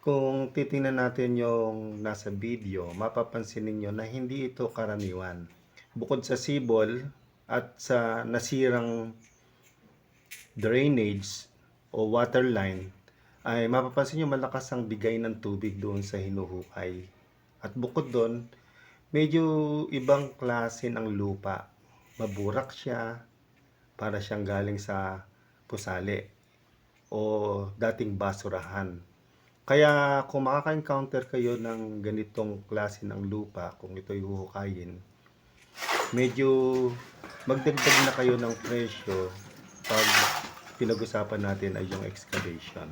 Kung titingnan natin yung nasa video, mapapansin ninyo na hindi ito karaniwan. Bukod sa sibol at sa nasirang drainage o water line, ay mapapansin nyo malakas ang bigay ng tubig doon sa hinuhukay. At bukod doon, medyo ibang klase ng lupa. Maburak siya, para siyang galing sa pusali o dating basurahan. Kaya kung makaka-encounter kayo ng ganitong klase ng lupa, kung ito'y huhukayin, medyo magdagdag na kayo ng presyo pag pinag-usapan natin ay yung excavation.